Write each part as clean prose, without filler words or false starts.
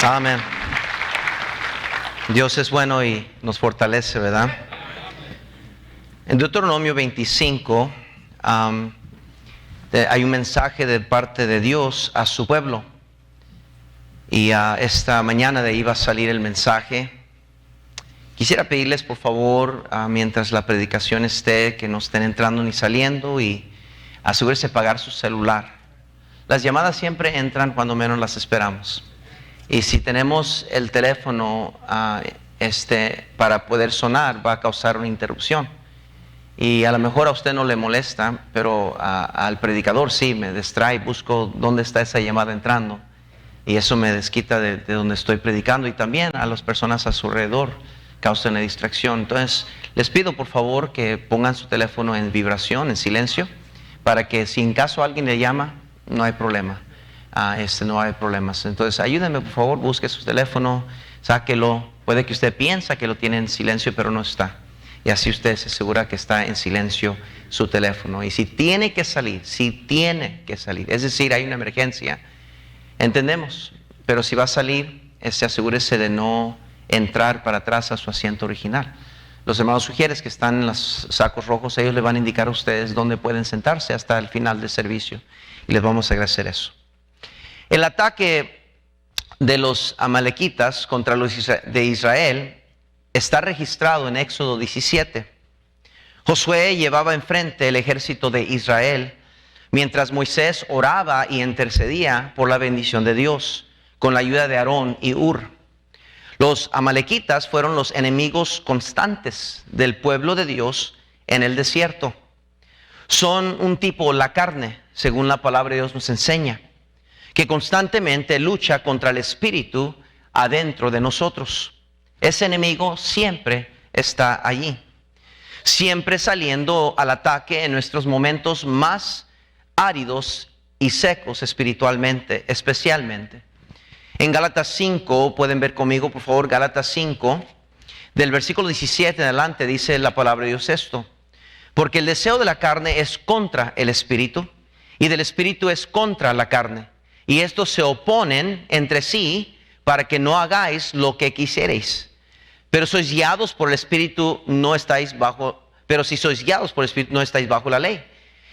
Amén. Dios es bueno y nos fortalece, ¿verdad? En Deuteronomio 25 hay un mensaje de parte de Dios a su pueblo. Y esta mañana de ahí va a salir el mensaje. Quisiera pedirles, por favor, mientras la predicación esté, que no estén entrando ni saliendo, y asegúrese de pagar su celular. Las llamadas siempre entran cuando menos las esperamos. Y si tenemos el teléfono para poder sonar, va a causar una interrupción. Y a lo mejor a usted no le molesta, pero al predicador sí, me distrae, busco dónde está esa llamada entrando. Y eso me desquita de donde estoy predicando, y también a las personas a su alrededor causa una distracción. Entonces, les pido por favor que pongan su teléfono en vibración, en silencio, para que si en caso alguien le llama, no hay problema. No hay problemas. Entonces, ayúdenme por favor, busque su teléfono, sáquelo. Puede que usted piensa que lo tiene en silencio, pero no está. Y así usted se asegura que está en silencio su teléfono. Y si tiene que salir, es decir, hay una emergencia, entendemos, pero si va a salir, asegúrese de no entrar para atrás a su asiento original. Los hermanos sugieres que están en los sacos rojos, ellos le van a indicar a ustedes dónde pueden sentarse hasta el final del servicio, y les vamos a agradecer eso. El ataque de los amalequitas contra los de Israel está registrado en Éxodo 17. Josué llevaba enfrente el ejército de Israel, mientras Moisés oraba y intercedía por la bendición de Dios, con la ayuda de Aarón y Hur. Los amalequitas fueron los enemigos constantes del pueblo de Dios en el desierto. Son un tipo, la carne, según la palabra de Dios nos enseña, que constantemente lucha contra el espíritu adentro de nosotros. Ese enemigo siempre está allí, siempre saliendo al ataque en nuestros momentos más áridos y secos espiritualmente, especialmente. En Gálatas 5, pueden ver conmigo por favor, Gálatas 5, del versículo 17 en adelante, dice la palabra de Dios esto: porque el deseo de la carne es contra el espíritu, y del espíritu es contra la carne, y estos se oponen entre sí para que no hagáis lo que quisierais. Pero sois guiados por el espíritu, pero si sois guiados por el espíritu, no estáis bajo la ley.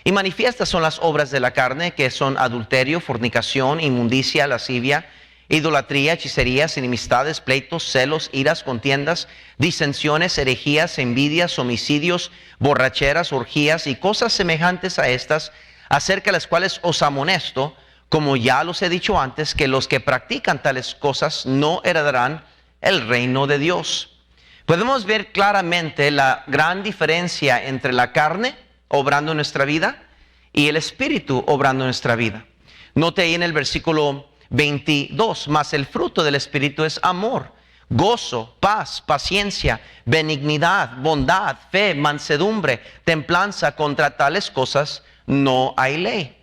Y manifiestas son las obras de la carne, que son adulterio, fornicación, inmundicia, lascivia, idolatría, hechicerías, enemistades, pleitos, celos, iras, contiendas, disensiones, herejías, envidias, homicidios, borracheras, orgías y cosas semejantes a estas, acerca de las cuales os amonesto, como ya los he dicho antes, que los que practican tales cosas no heredarán el reino de Dios. Podemos ver claramente la gran diferencia entre la carne obrando en nuestra vida y el espíritu obrando en nuestra vida. Note ahí en el versículo 22, mas el fruto del espíritu es amor, gozo, paz, paciencia, benignidad, bondad, fe, mansedumbre, templanza. Contra tales cosas no hay ley.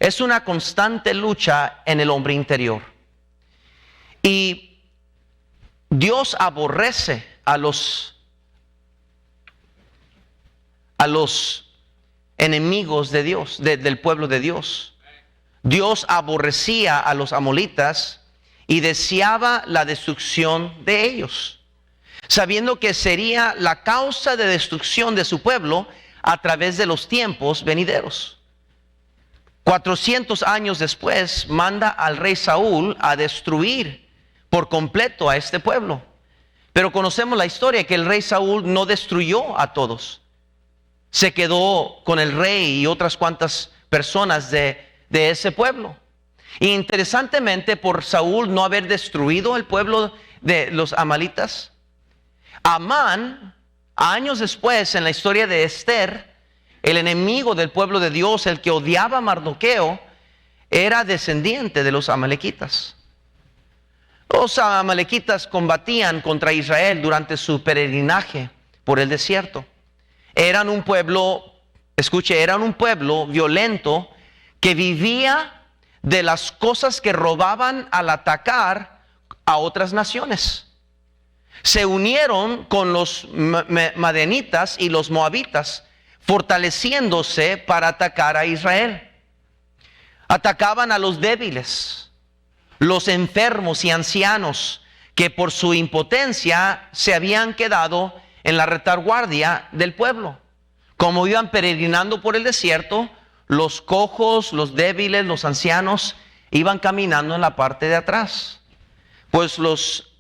Es una constante lucha en el hombre interior. Y Dios aborrece a los enemigos de Dios, del pueblo de Dios. Dios aborrecía a los amolitas y deseaba la destrucción de ellos, sabiendo que sería la causa de destrucción de su pueblo a través de los tiempos venideros. 400 años después manda al rey Saúl a destruir por completo a este pueblo. Pero conocemos la historia, que el rey Saúl no destruyó a todos. Se quedó con el rey y otras cuantas personas de ese pueblo. Y interesantemente, por Saúl no haber destruido el pueblo de los amalitas, Amán, años después en la historia de Esther, el enemigo del pueblo de Dios, el que odiaba a Mardoqueo, era descendiente de los amalequitas. Los amalequitas combatían contra Israel durante su peregrinaje por el desierto. Eran un pueblo, eran un pueblo violento que vivía de las cosas que robaban al atacar a otras naciones. Se unieron con los madianitas y los moabitas, fortaleciéndose para atacar a Israel. Atacaban a los débiles. los enfermos y ancianos que por su impotencia se habían quedado en la retaguardia del pueblo. Como iban peregrinando por el desierto, los cojos, los débiles, los ancianos iban caminando en la parte de atrás. Pues los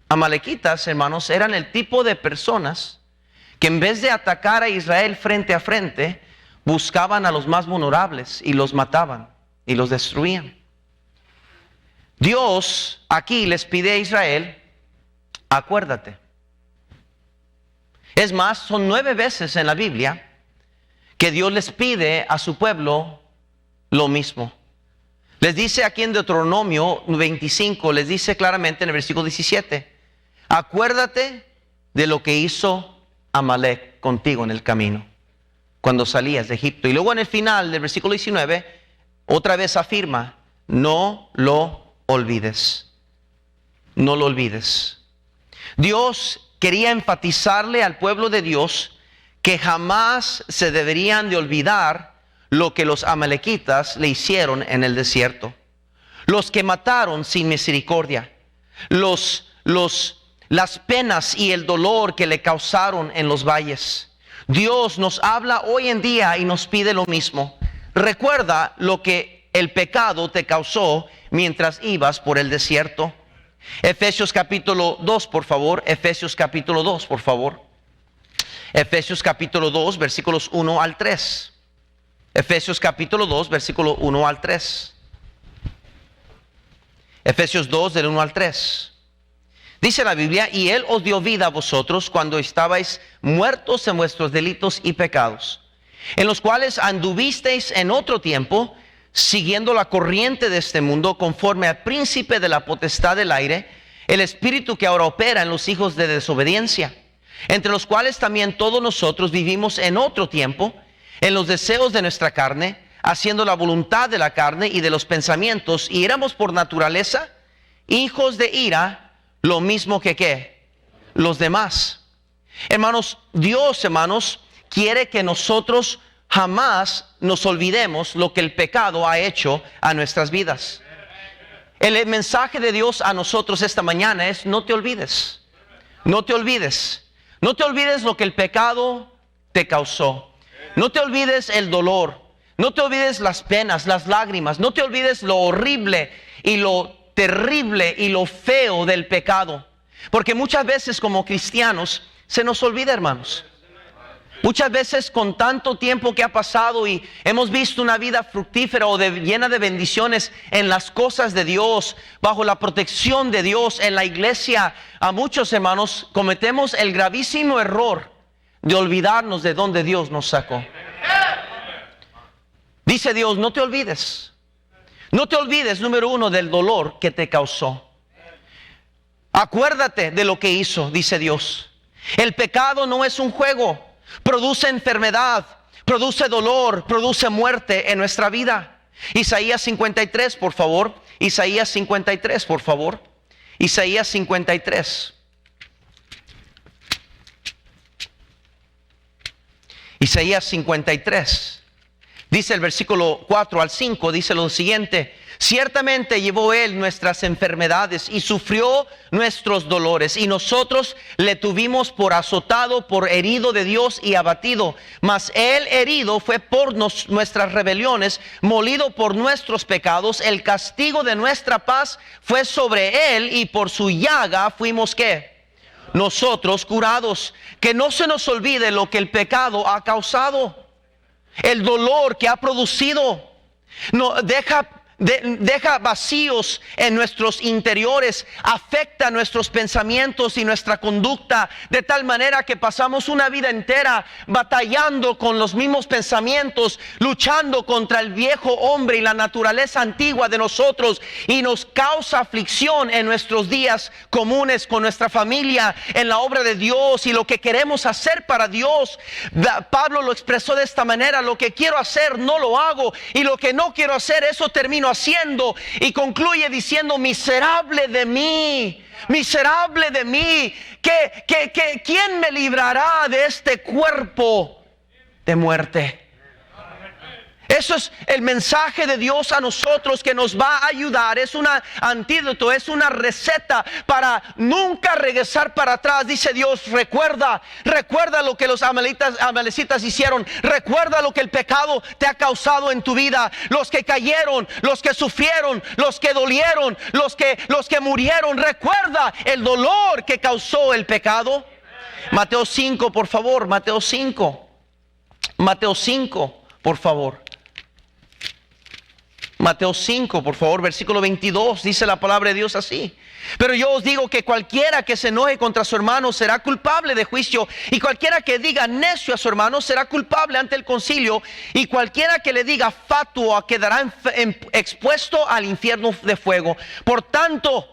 amalequitas, hermanos, eran el tipo de personas que en vez de atacar a Israel frente a frente, buscaban a los más vulnerables y los mataban y los destruían. Dios aquí les pide a Israel, acuérdate. Es más, son 9 veces en la Biblia que Dios les pide a su pueblo lo mismo. Les dice aquí en Deuteronomio 25, les dice claramente en el versículo 17, acuérdate de lo que hizo Amalek contigo en el camino, cuando salías de Egipto. Y luego en el final del versículo 19, otra vez afirma, no lo olvides. No lo olvides. Dios quería enfatizarle al pueblo de Dios que jamás se deberían de olvidar lo que los amalequitas le hicieron en el desierto. Los que mataron sin misericordia. Las penas y el dolor que le causaron en los valles. Dios nos habla hoy en día y nos pide lo mismo. Recuerda lo que el pecado te causó mientras ibas por el desierto. Efesios capítulo 2, por favor. Efesios capítulo 2, por favor. Efesios capítulo 2, versículos 1 al 3. Efesios capítulo 2, versículo 1 al 3. Efesios 2, del 1 al 3. Dice la Biblia, y Él os dio vida a vosotros cuando estabais muertos en vuestros delitos y pecados, en los cuales anduvisteis en otro tiempo, siguiendo la corriente de este mundo, conforme al príncipe de la potestad del aire, el espíritu que ahora opera en los hijos de desobediencia, entre los cuales también todos nosotros vivimos en otro tiempo, en los deseos de nuestra carne, haciendo la voluntad de la carne y de los pensamientos, y éramos por naturaleza hijos de ira, lo mismo que los demás. Hermanos, Dios, hermanos, quiere que nosotros jamás nos olvidemos lo que el pecado ha hecho a nuestras vidas. El mensaje de Dios a nosotros esta mañana es: no te olvides. No te olvides. No te olvides lo que el pecado te causó. No te olvides el dolor. No te olvides las penas, las lágrimas. No te olvides lo horrible y lo terrible y lo feo del pecado. Porque muchas veces como cristianos se nos olvida, hermanos. Muchas veces con tanto tiempo que ha pasado y hemos visto una vida fructífera o llena de bendiciones en las cosas de Dios, bajo la protección de Dios en la iglesia, a muchos hermanos cometemos el gravísimo error de olvidarnos de donde Dios nos sacó. Dice Dios, no te olvides. No te olvides, número 1, del dolor que te causó. Acuérdate de lo que hizo, dice Dios. El pecado no es un juego. Produce enfermedad, produce dolor, produce muerte en nuestra vida. Isaías 53, por favor. Isaías 53, por favor. Isaías 53. Isaías 53. Dice el versículo 4 al 5, dice lo siguiente: ciertamente llevó Él nuestras enfermedades y sufrió nuestros dolores, y nosotros le tuvimos por azotado, por herido de Dios y abatido. Mas Él herido fue por nuestras rebeliones, molido por nuestros pecados. El castigo de nuestra paz fue sobre Él, y por su llaga fuimos ¿qué? Nosotros curados. Que no se nos olvide lo que el pecado ha causado. El dolor que ha producido deja vacíos en nuestros interiores, afecta nuestros pensamientos y nuestra conducta, de tal manera que pasamos una vida entera batallando con los mismos pensamientos, luchando contra el viejo hombre y la naturaleza antigua de nosotros, y nos causa aflicción en nuestros días comunes con nuestra familia, en la obra de Dios y lo que queremos hacer para Dios. Pablo lo expresó de esta manera: lo que quiero hacer no lo hago, y lo que no quiero hacer, eso termino haciendo. Y concluye diciendo: miserable de mí, miserable de mí, ¿quién me librará de este cuerpo de muerte? Eso es el mensaje de Dios a nosotros que nos va a ayudar. Es un antídoto, es una receta para nunca regresar para atrás. Dice Dios, recuerda lo que los amalecitas hicieron. Recuerda lo que el pecado te ha causado en tu vida. Los que cayeron, los que sufrieron, los que dolieron, los que murieron. Recuerda el dolor que causó el pecado. Mateo 5, por favor, Mateo 5. Mateo 5, por favor. Mateo 5, por favor, versículo 22, dice la palabra de Dios así. Pero yo os digo que cualquiera que se enoje contra su hermano será culpable de juicio, y cualquiera que diga necio a su hermano será culpable ante el concilio, y cualquiera que le diga fatuo quedará expuesto al infierno de fuego. Por tanto,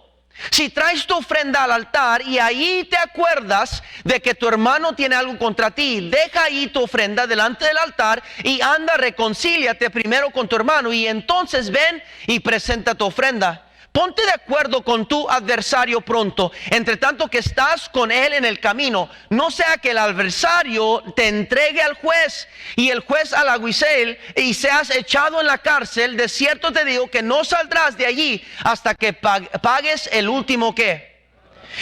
si traes tu ofrenda al altar y ahí te acuerdas de que tu hermano tiene algo contra ti, deja ahí tu ofrenda delante del altar y anda, reconcíliate primero con tu hermano y entonces ven y presenta tu ofrenda. Ponte de acuerdo con tu adversario pronto, entre tanto que estás con él en el camino. No sea que el adversario te entregue al juez y el juez al alguacil y seas echado en la cárcel. De cierto te digo que no saldrás de allí hasta que pagues el último ¿qué?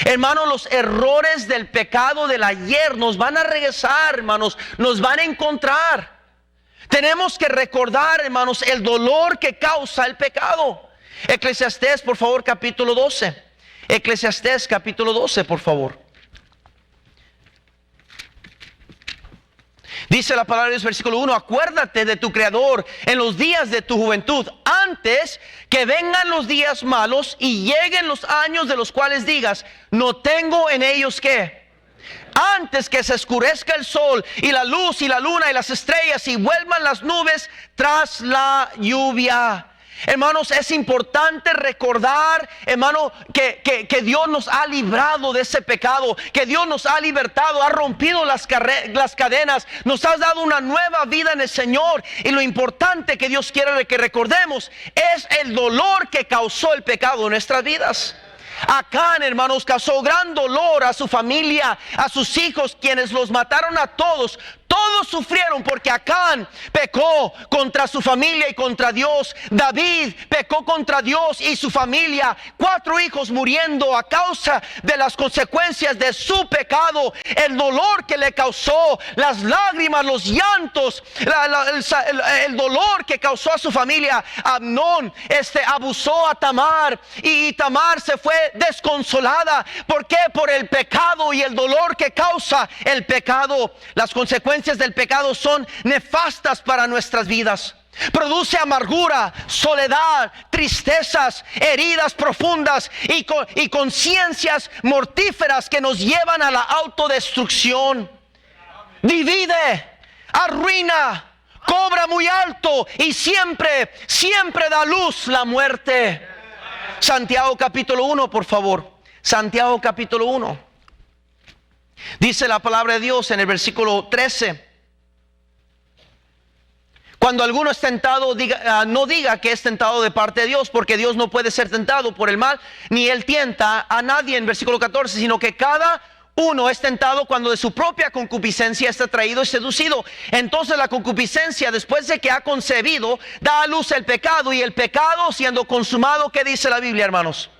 Hermanos, los errores del pecado del ayer nos van a regresar, hermanos, nos van a encontrar. Tenemos que recordar, hermanos, el dolor que causa el pecado. Eclesiastés, por favor, capítulo 12. Eclesiastés, capítulo 12, por favor. Dice la palabra de Dios, versículo 1: acuérdate de tu Creador en los días de tu juventud, antes que vengan los días malos y lleguen los años de los cuales digas, no tengo en ellos ¿qué? Antes que se oscurezca el sol y la luz y la luna y las estrellas y vuelvan las nubes tras la lluvia. Hermanos, es importante recordar, hermano, que Dios nos ha librado de ese pecado, que Dios nos ha libertado, ha rompido las cadenas, nos ha dado una nueva vida en el Señor. Y lo importante que Dios quiere que recordemos es el dolor que causó el pecado en nuestras vidas. Acán, hermanos, causó gran dolor a su familia, a sus hijos, quienes los mataron a todos. Todos sufrieron porque Acán pecó contra su familia y contra Dios. David pecó contra Dios y su familia. 4 hijos muriendo a causa de las consecuencias de su pecado. El dolor que le causó, las lágrimas, los llantos, el dolor que causó a su familia. Amnón abusó a Tamar y Tamar se fue desconsolada. ¿Por qué? Por el pecado y el dolor que causa el pecado. Las consecuencias del pecado son nefastas para nuestras vidas. Produce amargura, soledad, tristezas, heridas profundas y conciencias mortíferas que nos llevan a la autodestrucción. Divide, arruina, cobra muy alto y siempre da luz la muerte. Santiago capítulo 1, por favor. Santiago capítulo 1. Dice la palabra de Dios en el versículo 13: cuando alguno es tentado, no diga que es tentado de parte de Dios, porque Dios no puede ser tentado por el mal, ni Él tienta a nadie, en versículo 14, sino que cada uno es tentado cuando de su propia concupiscencia está traído y seducido. Entonces la concupiscencia, después de que ha concebido, da a luz el pecado, y el pecado siendo consumado, ¿qué dice la Biblia, hermanos?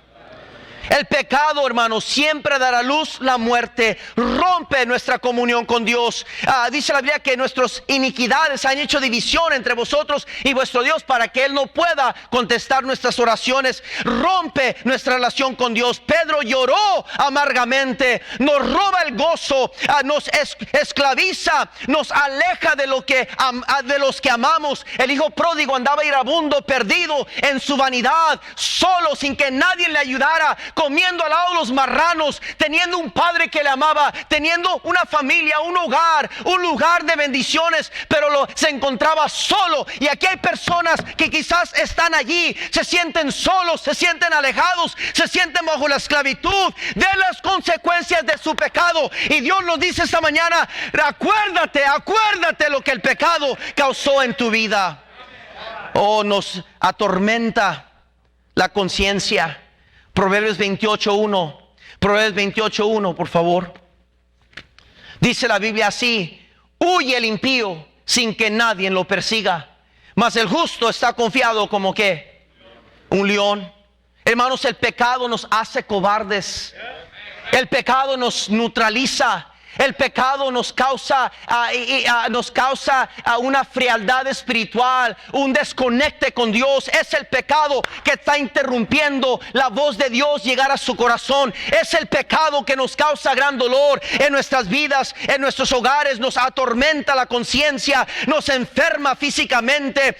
El pecado, hermanos, siempre dará a luz la muerte. Rompe nuestra comunión con Dios. Dice la Biblia que nuestras iniquidades han hecho división entre vosotros y vuestro Dios, para que Él no pueda contestar nuestras oraciones. Rompe nuestra relación con Dios. Pedro lloró amargamente. Nos roba el gozo, nos esclaviza, nos aleja de los que amamos. El hijo pródigo andaba irabundo, perdido en su vanidad, solo, sin que nadie le ayudara, comiendo al lado de los marranos, teniendo un padre que le amaba, teniendo una familia, un hogar, un lugar de bendiciones, pero se encontraba solo. Y aquí hay personas que quizás están allí, se sienten solos, se sienten alejados, se sienten bajo la esclavitud de las consecuencias de su pecado. Y Dios nos dice esta mañana: acuérdate lo que el pecado causó en tu vida. Oh, nos atormenta la conciencia. Proverbios 28:1. Proverbios 28:1, por favor. Dice la Biblia así: huye el impío sin que nadie lo persiga, mas el justo está confiado como ¿qué? Un león. Hermanos, el pecado nos hace cobardes. El pecado nos neutraliza. El pecado nos causa una frialdad espiritual, un desconecte con Dios. Es el pecado que está interrumpiendo la voz de Dios llegar a su corazón. Es el pecado que nos causa gran dolor en nuestras vidas, en nuestros hogares. Nos atormenta la conciencia, nos enferma físicamente.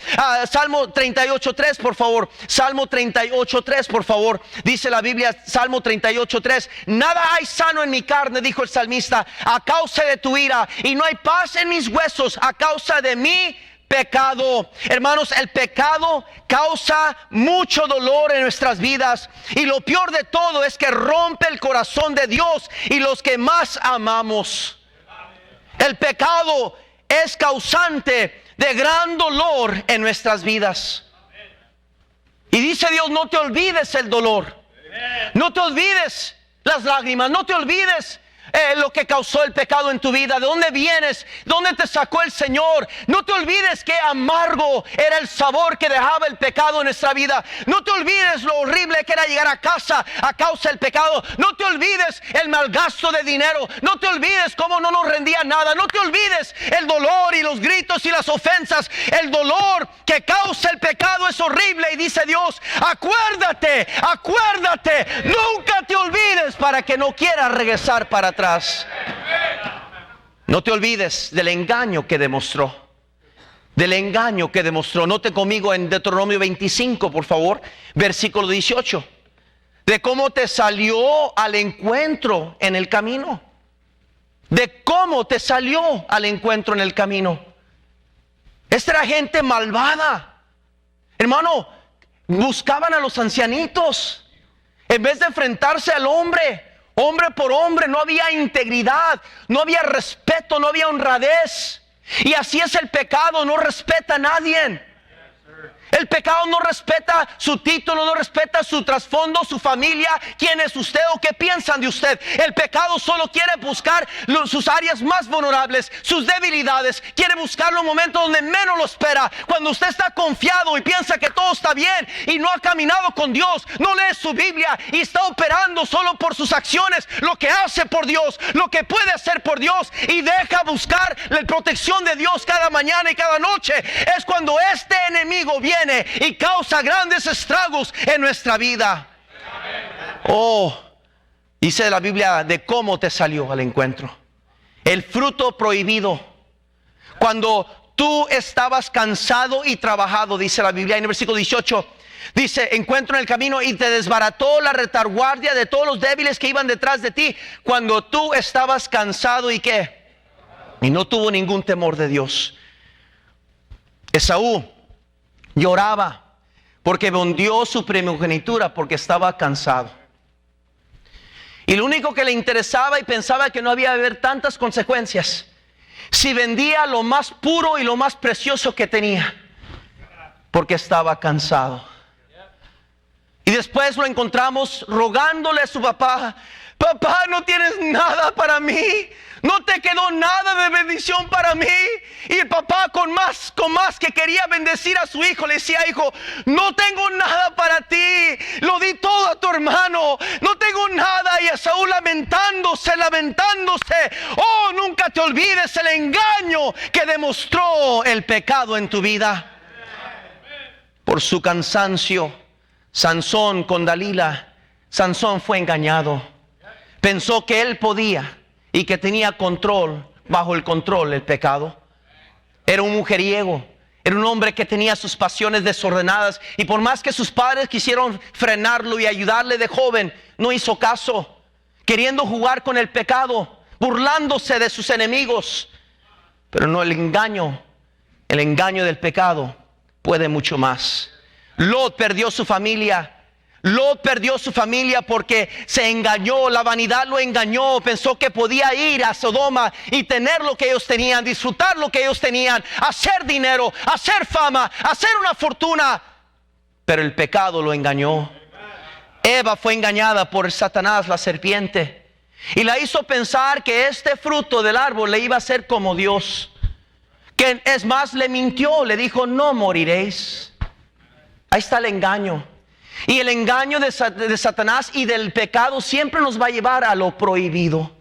Salmo 38:3, por favor. Salmo 38:3, por favor. Dice la Biblia, Salmo 38:3: nada hay sano en mi carne, dijo el salmista, a causa de tu ira, y no hay paz en mis huesos a causa de mi pecado. Hermanos, el pecado causa mucho dolor en nuestras vidas, y lo peor de todo es que rompe el corazón de Dios y los que más amamos. El pecado es causante de gran dolor en nuestras vidas. Y dice Dios, no te olvides el dolor, no te olvides las lágrimas, no te olvides lo que causó el pecado en tu vida, de dónde vienes, dónde te sacó el Señor. No te olvides que amargo era el sabor que dejaba el pecado en nuestra vida. No te olvides lo horrible que era llegar a casa a causa del pecado. No te olvides el malgasto de dinero. No te olvides cómo no nos rendía nada. No te olvides el dolor y los gritos y las ofensas. El dolor que causa el pecado es horrible, y dice Dios, acuérdate, acuérdate, nunca te olvides para que no quieras regresar para atrás. No te olvides del engaño que demostró. Del engaño que demostró. Note conmigo en Deuteronomio 25, por favor, versículo 18. De cómo te salió al encuentro en el camino. De cómo te salió al encuentro en el camino. Esta era gente malvada. Hermano, buscaban a los ancianitos en vez de enfrentarse al hombre. Hombre por hombre, no había integridad, no había respeto, no había honradez. Y así es el pecado, no respeta a nadie. El pecado no respeta su título, no respeta su trasfondo, su familia, quién es usted o qué piensan de usted. El pecado solo quiere buscar sus áreas más vulnerables, sus debilidades. Quiere buscar los momentos donde menos lo espera. Cuando usted está confiado y piensa que todo está bien y no ha caminado con Dios, no lee su Biblia y está operando solo por sus acciones, lo que hace por Dios, lo que puede hacer por Dios, y deja buscar la protección de Dios cada mañana y cada noche, es cuando este enemigo viene y causa grandes estragos en nuestra vida. Oh, dice la Biblia de cómo te salió al encuentro. El fruto prohibido. Cuando tú estabas cansado y trabajado, dice la Biblia en el versículo 18. Dice, encuentro en el camino y te desbarató la retaguardia de todos los débiles que iban detrás de ti. Cuando tú estabas cansado y ¿qué? Y no tuvo ningún temor de Dios. Esaú lloraba porque vendió su primogenitura porque estaba cansado. Y lo único que le interesaba y pensaba que no había de haber tantas consecuencias si vendía lo más puro y lo más precioso que tenía, porque estaba cansado. Y después lo encontramos rogándole a su papá: papá, no tienes nada para mí, no te quedó nada de bendición para mí. Y el papá con más que quería bendecir a su hijo, le decía: hijo, no tengo nada para ti, lo di todo a tu hermano, no tengo nada. Y a Saúl lamentándose, oh, nunca te olvides el engaño que demostró el pecado en tu vida. Por su cansancio, Sansón con Dalila, Sansón fue engañado. Pensó que él podía y que tenía control, bajo el control del pecado. Era un mujeriego, era un hombre que tenía sus pasiones desordenadas, y por más que sus padres quisieron frenarlo y ayudarle de joven, no hizo caso, queriendo jugar con el pecado, burlándose de sus enemigos. Pero no, el engaño del pecado puede mucho más. Lot perdió su familia. Lot perdió su familia porque se engañó, la vanidad lo engañó, pensó que podía ir a Sodoma y tener lo que ellos tenían, disfrutar lo que ellos tenían, hacer dinero, hacer fama, hacer una fortuna. Pero el pecado lo engañó. Eva fue engañada por Satanás, la serpiente, y la hizo pensar que este fruto del árbol le iba a hacer como Dios, Que es más, le mintió, le dijo, no moriréis. Ahí está el engaño. Y el engaño de Satanás y del pecado siempre nos va a llevar a lo prohibido.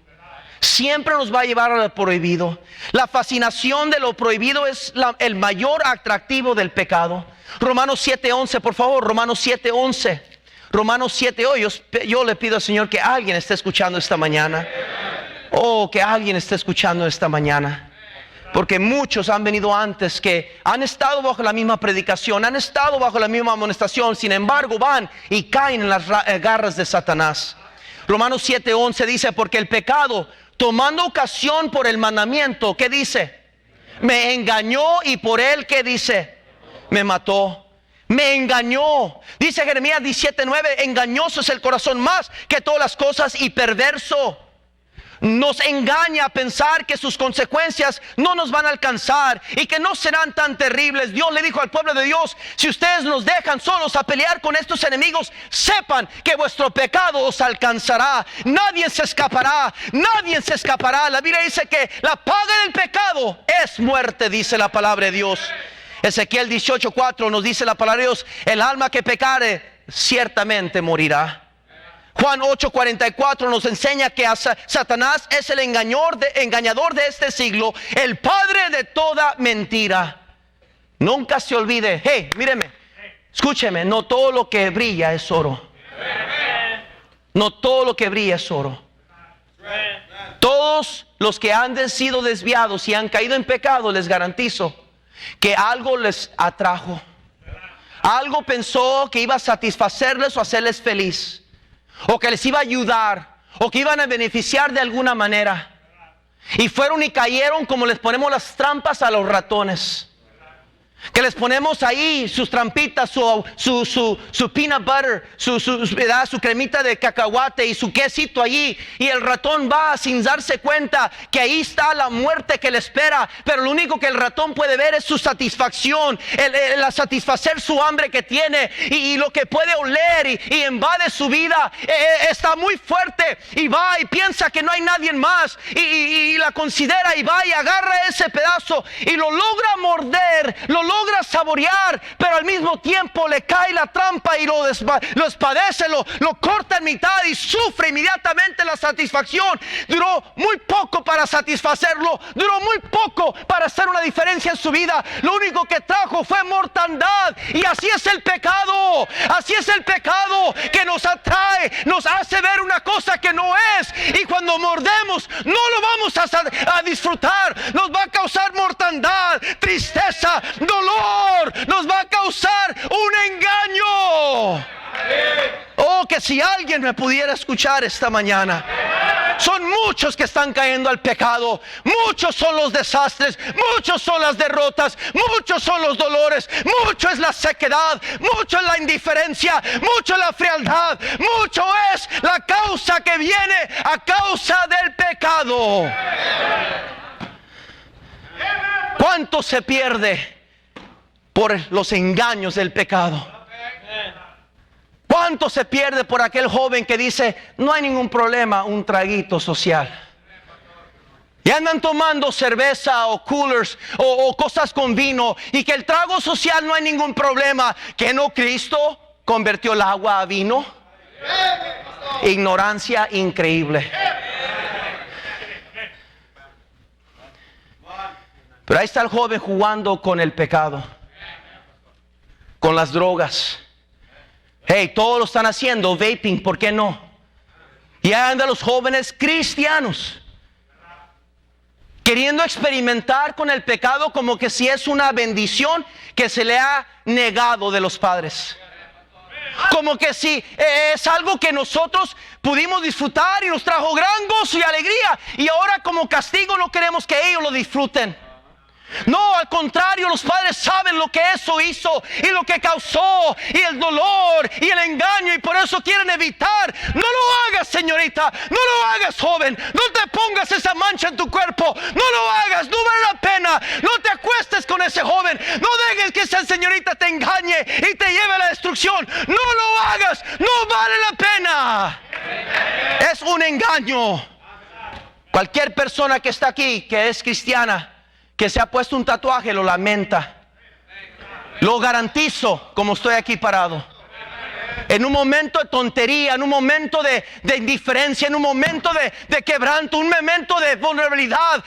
Siempre nos va a llevar a lo prohibido. La fascinación de lo prohibido es el mayor atractivo del pecado. Romanos 7:11, por favor, Romanos 7:11. Romanos 7:11. Yo le pido al Señor que alguien esté escuchando esta mañana. Oh, que alguien esté escuchando esta mañana. Porque muchos han venido antes que han estado bajo la misma predicación, han estado bajo la misma amonestación, sin embargo van y caen en las garras de Satanás. Romanos 7:11 dice, porque el pecado, tomando ocasión por el mandamiento, ¿qué dice? Me engañó y por él, ¿qué dice? Me mató. Me engañó. Dice Jeremías 17:9, engañoso es el corazón más que todas las cosas y perverso. Nos engaña a pensar que sus consecuencias no nos van a alcanzar y que no serán tan terribles. Dios le dijo al pueblo de Dios, si ustedes nos dejan solos a pelear con estos enemigos, sepan que vuestro pecado os alcanzará. Nadie se escapará, nadie se escapará. La Biblia dice que la paga del pecado es muerte, dice la palabra de Dios. Ezequiel 18:4 nos dice la palabra de Dios, el alma que pecare ciertamente morirá. Juan 8:44 nos enseña que Satanás es el engañador de este siglo, el padre de toda mentira. Nunca se olvide, hey, míreme, escúcheme, no todo lo que brilla es oro. No todo lo que brilla es oro. Todos los que han sido desviados y han caído en pecado, les garantizo que algo les atrajo. Algo pensó que iba a satisfacerles o hacerles feliz, o que les iba a ayudar, o que iban a beneficiar de alguna manera. Y fueron y cayeron como les ponemos las trampas a los ratones. Que les ponemos ahí sus trampitas, su peanut butter, su cremita de cacahuate y su quesito allí. Y el ratón va sin darse cuenta que ahí está la muerte que le espera. Pero lo único que el ratón puede ver es su satisfacción, el satisfacer su hambre que tiene. Y lo que puede oler y invade su vida está muy fuerte. Y va y piensa que no hay nadie más. Y la considera y va y agarra ese pedazo y lo logra morder, lo logra saborear, pero al mismo tiempo le cae la trampa y lo espadece, lo corta en mitad y sufre inmediatamente la satisfacción. Duró muy poco para satisfacerlo, duró muy poco para hacer una diferencia en su vida. Lo único que trajo fue mortandad. Y así es el pecado, así es el pecado, que nos atrae, nos hace ver una cosa que no es, y cuando mordemos no lo vamos a disfrutar. Nos va a causar mortandad, tristeza, dolor, nos va a causar un engaño. Oh, que si alguien me pudiera escuchar esta mañana. Son muchos que están cayendo al pecado. Muchos son los desastres, muchos son las derrotas, muchos son los dolores, mucho es la sequedad, mucho es la indiferencia, mucho es la frialdad, mucho es la causa que viene a causa del pecado. ¿Cuánto se pierde por los engaños del pecado? ¿Cuánto se pierde por aquel joven que dice, no hay ningún problema, un traguito social? Y andan tomando cerveza o coolers o cosas con vino, y que el trago social no hay ningún problema. ¿Que no Cristo convirtió el agua a vino? Ignorancia increíble. Pero ahí está el joven jugando con el pecado, con las drogas. Hey, todos lo están haciendo, vaping, ¿por qué no? Y ahí andan los jóvenes cristianos queriendo experimentar con el pecado como que si es una bendición que se le ha negado de los padres. Como que si es algo que nosotros pudimos disfrutar y nos trajo gran gozo y alegría, y ahora como castigo no queremos que ellos lo disfruten. No, al contrario, los padres saben lo que eso hizo y lo que causó, y el dolor y el engaño, y por eso quieren evitar. No lo hagas, señorita, no lo hagas, joven, no te pongas esa mancha en tu cuerpo, no lo hagas, no vale la pena, no te acuestes con ese joven, no dejes que esa señorita te engañe y te lleve a la destrucción, no lo hagas, no vale la pena. Es un engaño. Cualquier persona que está aquí, que es cristiana, que se ha puesto un tatuaje lo lamenta. Lo garantizo, como estoy aquí parado. En un momento de tontería, en un momento de indiferencia, en un momento de quebranto, un momento de vulnerabilidad,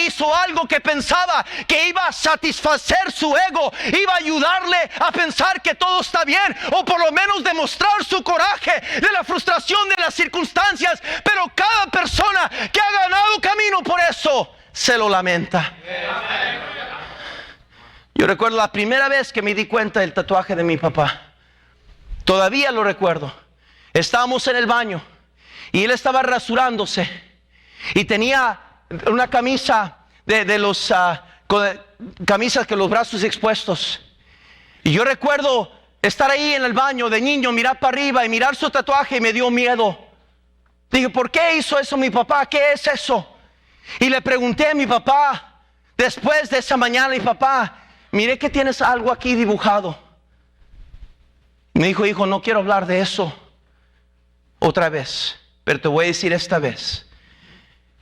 hizo algo que pensaba que iba a satisfacer su ego, iba a ayudarle a pensar que todo está bien, o por lo menos demostrar su coraje de la frustración de las circunstancias. Pero cada persona que ha ganado camino por eso, se lo lamenta. Yo recuerdo la primera vez que me di cuenta del tatuaje de mi papá. Todavía lo recuerdo. Estábamos en el baño y él estaba rasurándose y tenía una camisa de los camisas con los brazos expuestos. Y yo recuerdo estar ahí en el baño de niño, mirar para arriba y mirar su tatuaje, y me dio miedo. Dije, ¿por qué hizo eso mi papá? ¿Qué es eso? Y le pregunté a mi papá, después de esa mañana, mi papá, miré que tienes algo aquí dibujado. Me dijo, hijo, no quiero hablar de eso otra vez, pero te voy a decir esta vez.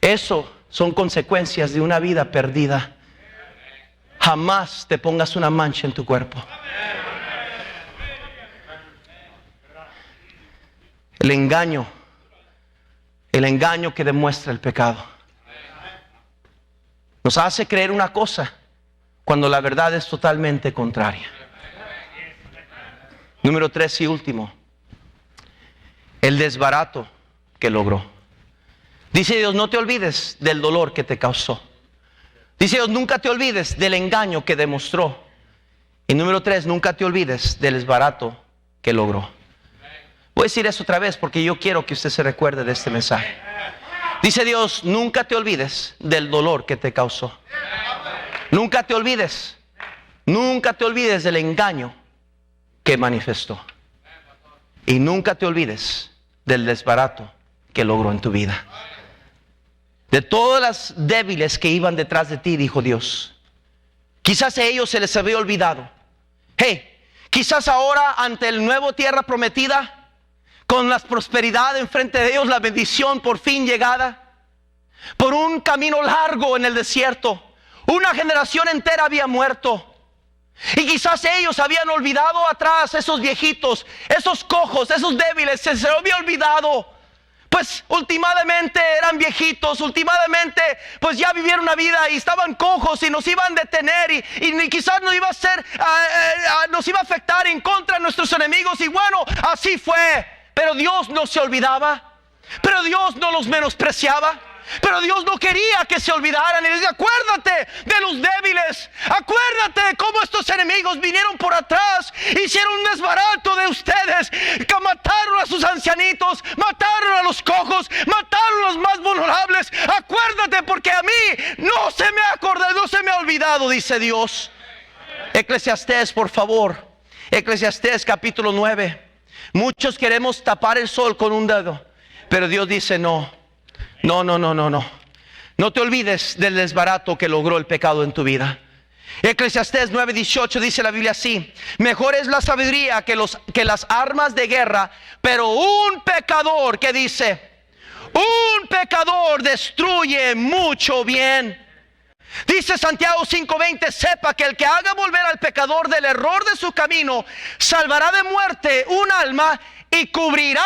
Eso son consecuencias de una vida perdida. Jamás te pongas una mancha en tu cuerpo. El engaño que demuestra el pecado, nos hace creer una cosa cuando la verdad es totalmente contraria. Número 3 y último, el desbarato que logró. Dice Dios, no te olvides del dolor que te causó. Dice Dios, nunca te olvides del engaño que demostró. Y número 3, nunca te olvides del desbarato que logró. Voy a decir eso otra vez porque yo quiero que usted se recuerde de este mensaje. Dice Dios, nunca te olvides del dolor que te causó. Nunca te olvides del engaño que manifestó. Y nunca te olvides del desbarato que logró en tu vida. De todas las débiles que iban detrás de ti, dijo Dios, quizás a ellos se les había olvidado. Quizás ahora ante el nuevo tierra prometida, con la prosperidad enfrente de ellos, la bendición por fin llegada, por un camino largo en el desierto, una generación entera había muerto. Y quizás ellos habían olvidado atrás, esos viejitos, esos cojos, esos débiles, se les había olvidado. Pues últimamente eran viejitos, últimamente pues ya vivieron una vida y estaban cojos y nos iban a detener y quizás nos iba a hacer, nos iba a afectar en contra de nuestros enemigos. Y bueno, así fue. Pero Dios no se olvidaba, pero Dios no los menospreciaba. Pero Dios no quería que se olvidaran. Y les decía, acuérdate de los débiles. Acuérdate de cómo estos enemigos vinieron por atrás, hicieron un desbarato de ustedes, que mataron a sus ancianitos, mataron a los cojos, mataron a los más vulnerables. Acuérdate, porque a mí no se me ha acordado, no se me ha olvidado, dice Dios. Eclesiastés, por favor. Eclesiastés capítulo 9. Muchos queremos tapar el sol con un dedo, pero Dios dice no. No te olvides del desbarato que logró el pecado en tu vida. Eclesiastés 9:18 dice la Biblia así: mejor es la sabiduría que las armas de guerra, pero un pecador, ¿qué dice? Un pecador destruye mucho bien. Dice Santiago 5:20, sepa que el que haga volver al pecador del error de su camino, salvará de muerte un alma y cubrirá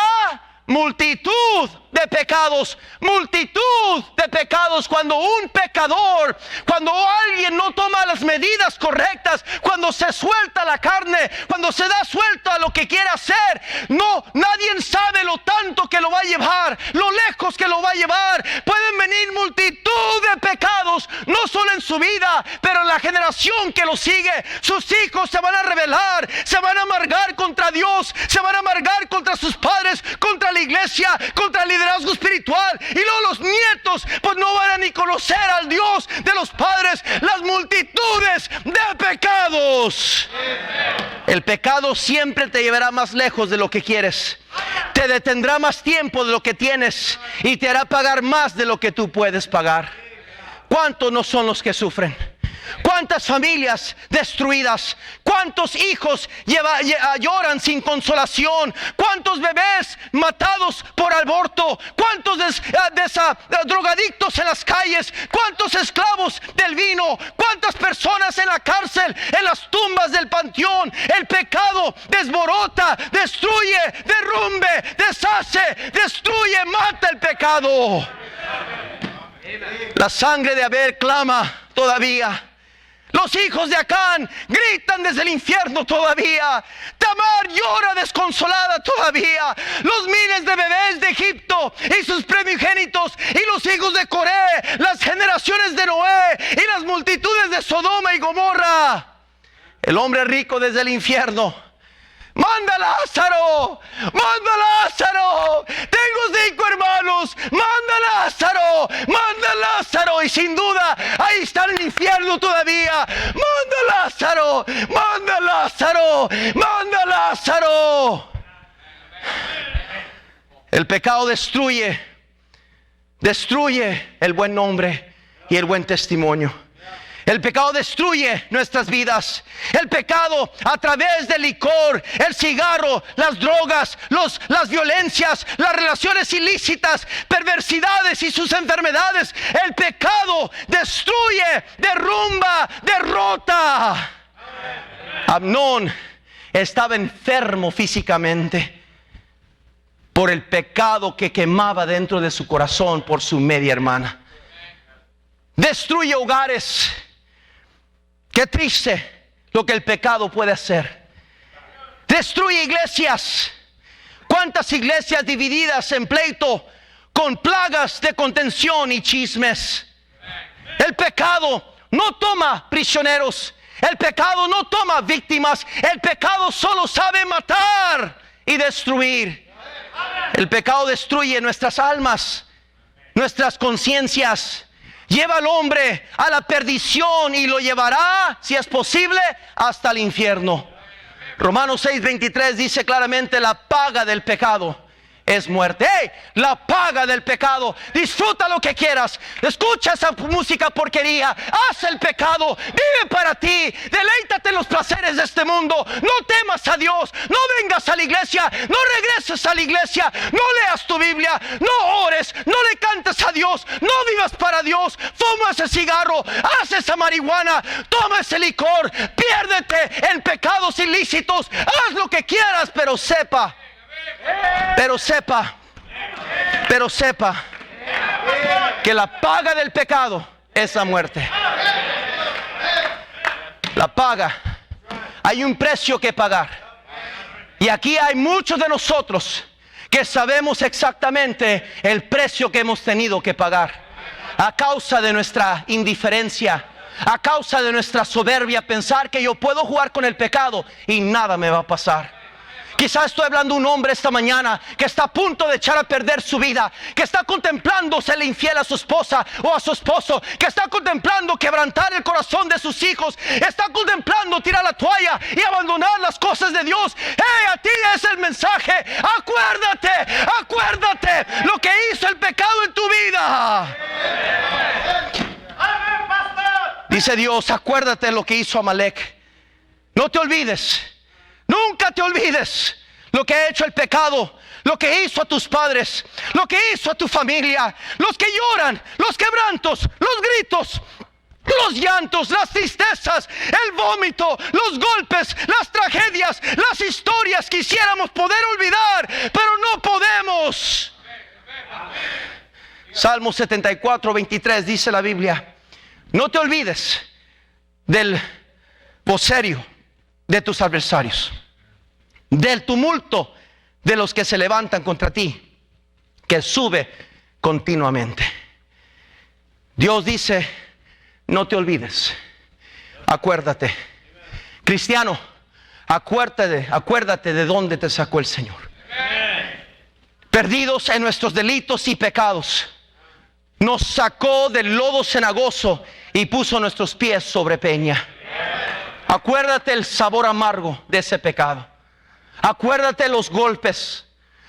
multitud de pecados. Multitud de pecados. Cuando un pecador, cuando alguien no toma las medidas correctas, cuando se suelta la carne, cuando se da suelta a lo que quiere hacer, nadie sabe lo tanto que lo va a llevar, lo lejos que lo va a llevar. Pueden venir multitud de pecados, no solo en su vida, pero en la generación que lo sigue. Sus hijos se van a rebelar, se van a amargar contra Dios, se van a amargar contra sus padres, contra la iglesia, contra el liderazgo espiritual. Y luego los nietos pues no van a ni conocer al Dios de los padres. Las multitudes de pecados. El pecado siempre te llevará más lejos de lo que quieres, te detendrá más tiempo de lo que tienes y te hará pagar más de lo que tú puedes pagar. ¿Cuántos no son los que sufren? ¿Cuántas familias destruidas? ¿Cuántos hijos lloran sin consolación? ¿Cuántos bebés matados por aborto? ¿Cuántos drogadictos en las calles? ¿Cuántos esclavos del vino? ¿Cuántas personas en la cárcel, en las tumbas del panteón? El pecado desborota, destruye, derrumbe, deshace, destruye, mata el pecado. La sangre de Abel clama todavía. Los hijos de Acán gritan desde el infierno todavía. Tamar llora desconsolada todavía. Los miles de bebés de Egipto y sus primogénitos y los hijos de Coré, las generaciones de Noé y las multitudes de Sodoma y Gomorra. El hombre rico desde el infierno: manda Lázaro, manda Lázaro, tengo 5 hermanos, manda Lázaro, manda Lázaro. Y sin duda ahí está en el infierno todavía. Manda Lázaro, manda Lázaro, manda Lázaro. El pecado destruye el buen nombre y el buen testimonio. El pecado destruye nuestras vidas. El pecado, a través del licor, el cigarro, las drogas, las violencias, las relaciones ilícitas, perversidades y sus enfermedades. El pecado destruye, derrumba, derrota. Amnón estaba enfermo físicamente por el pecado que quemaba dentro de su corazón por su media hermana. Destruye hogares. Qué triste lo que el pecado puede hacer. Destruye iglesias. ¿Cuántas iglesias divididas en pleito con plagas de contención y chismes? El pecado no toma prisioneros. El pecado no toma víctimas. El pecado solo sabe matar y destruir. El pecado destruye nuestras almas, nuestras conciencias. Lleva al hombre a la perdición y lo llevará, si es posible, hasta el infierno. Romanos 6:23 dice claramente: la paga del pecado es muerte. ¡Hey! La paga del pecado. Disfruta lo que quieras. Escucha esa música porquería. Haz el pecado. Vive para ti. Deleítate en los placeres de este mundo. No temas a Dios. No vengas a la iglesia. No regreses a la iglesia. No leas tu Biblia. No ores. No le cantes a Dios. No vivas para Dios. Fuma ese cigarro. Haz esa marihuana. Toma ese licor. Piérdete en pecados ilícitos. Haz lo que quieras, pero sepa que la paga del pecado es la muerte. La paga. Hay un precio que pagar. Y aquí hay muchos de nosotros que sabemos exactamente el precio que hemos tenido que pagar a causa de nuestra indiferencia, a causa de nuestra soberbia, pensar que yo puedo jugar con el pecado y nada me va a pasar. Quizás estoy hablando de un hombre esta mañana que está a punto de echar a perder su vida, que está contemplando serle infiel a su esposa o a su esposo, que está contemplando quebrantar el corazón de sus hijos, está contemplando tirar la toalla y abandonar las cosas de Dios. A ti es el mensaje: acuérdate lo que hizo el pecado en tu vida. Dice Dios: acuérdate lo que hizo Amalek. No te olvides. Nunca te olvides lo que ha hecho el pecado, lo que hizo a tus padres, lo que hizo a tu familia, los que lloran, los quebrantos, los gritos, los llantos, las tristezas, el vómito, los golpes, las tragedias, las historias. Quisiéramos poder olvidar, pero no podemos. Salmo 74:23 dice la Biblia: no te olvides del vocerio de tus adversarios, del tumulto de los que se levantan contra ti, que sube continuamente. Dios dice: no te olvides, acuérdate. Cristiano, acuérdate de dónde te sacó el Señor. Perdidos en nuestros delitos y pecados, nos sacó del lodo cenagoso y puso nuestros pies sobre peña. Acuérdate el sabor amargo de ese pecado. Acuérdate los golpes.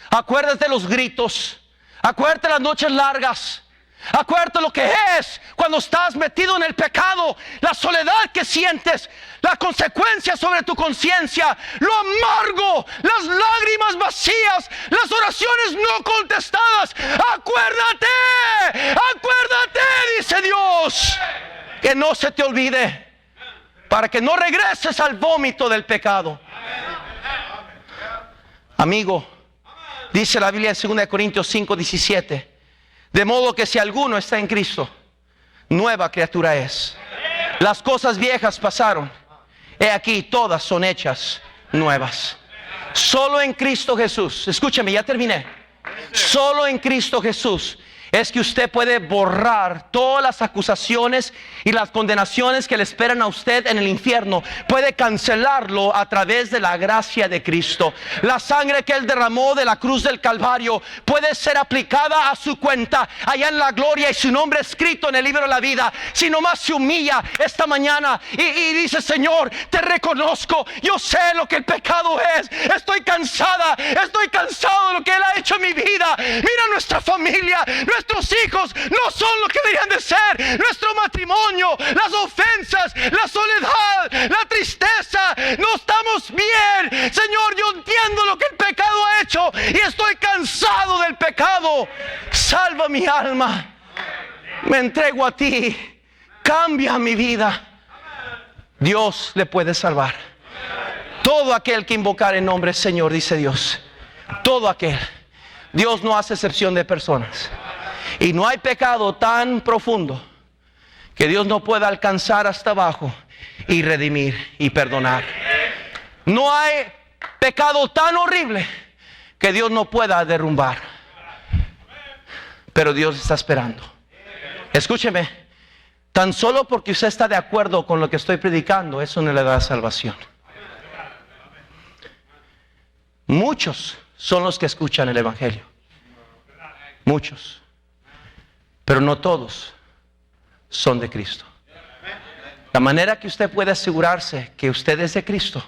Acuérdate los gritos. Acuérdate las noches largas. Acuérdate lo que es cuando estás metido en el pecado, la soledad que sientes, la consecuencia sobre tu conciencia, lo amargo, las lágrimas vacías, las oraciones no contestadas. Acuérdate, dice Dios, que no se te olvide, para que no regreses al vómito del pecado. Amigo, dice la Biblia en 2 Corintios 5:17, de modo que si alguno está en Cristo, nueva criatura es. Las cosas viejas pasaron, he aquí todas son hechas nuevas. Solo en Cristo Jesús, escúchame, ya terminé. Solo en Cristo Jesús es que usted puede borrar todas las acusaciones y las condenaciones que le esperan a usted en el infierno. Puede cancelarlo a través de la gracia de Cristo. La sangre que Él derramó de la cruz del Calvario puede ser aplicada a su cuenta allá en la gloria y su nombre escrito en el libro de la vida. Si nomás se humilla esta mañana y dice: Señor, te reconozco, yo sé lo que el pecado es, estoy cansado de lo que Él ha hecho en mi vida. Mira nuestra familia, nuestros hijos no son lo que deberían de ser. Nuestro matrimonio, las ofensas, la soledad, la tristeza, no estamos bien. Señor, yo entiendo lo que el pecado ha hecho y estoy cansado del pecado. Salva mi alma. Me entrego a ti. Cambia mi vida. Dios le puede salvar. Todo aquel que invocar el nombre del Señor, dice Dios. Todo aquel. Dios no hace excepción de personas. Y no hay pecado tan profundo que Dios no pueda alcanzar hasta abajo y redimir y perdonar. No hay pecado tan horrible que Dios no pueda derrumbar. Pero Dios está esperando. Escúcheme, tan solo porque usted está de acuerdo con lo que estoy predicando, eso no le da salvación. Muchos son los que escuchan el Evangelio. Muchos. Pero no todos son de Cristo. La manera que usted puede asegurarse que usted es de Cristo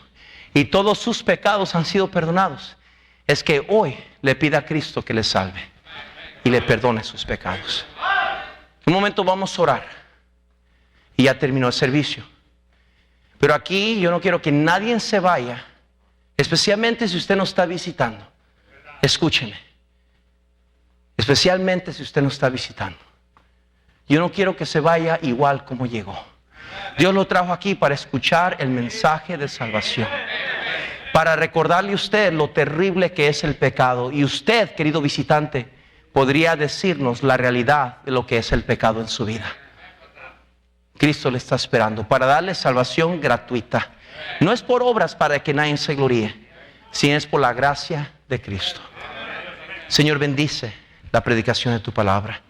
y todos sus pecados han sido perdonados es que hoy le pida a Cristo que le salve y le perdone sus pecados. En un momento vamos a orar y ya terminó el servicio. Pero aquí yo no quiero que nadie se vaya, especialmente si usted nos está visitando. Escúcheme. Especialmente si usted nos está visitando. Yo no quiero que se vaya igual como llegó. Dios lo trajo aquí para escuchar el mensaje de salvación. Para recordarle a usted lo terrible que es el pecado. Y usted, querido visitante, podría decirnos la realidad de lo que es el pecado en su vida. Cristo le está esperando para darle salvación gratuita. No es por obras para que nadie se gloríe, sino es por la gracia de Cristo. Señor, bendice la predicación de tu palabra.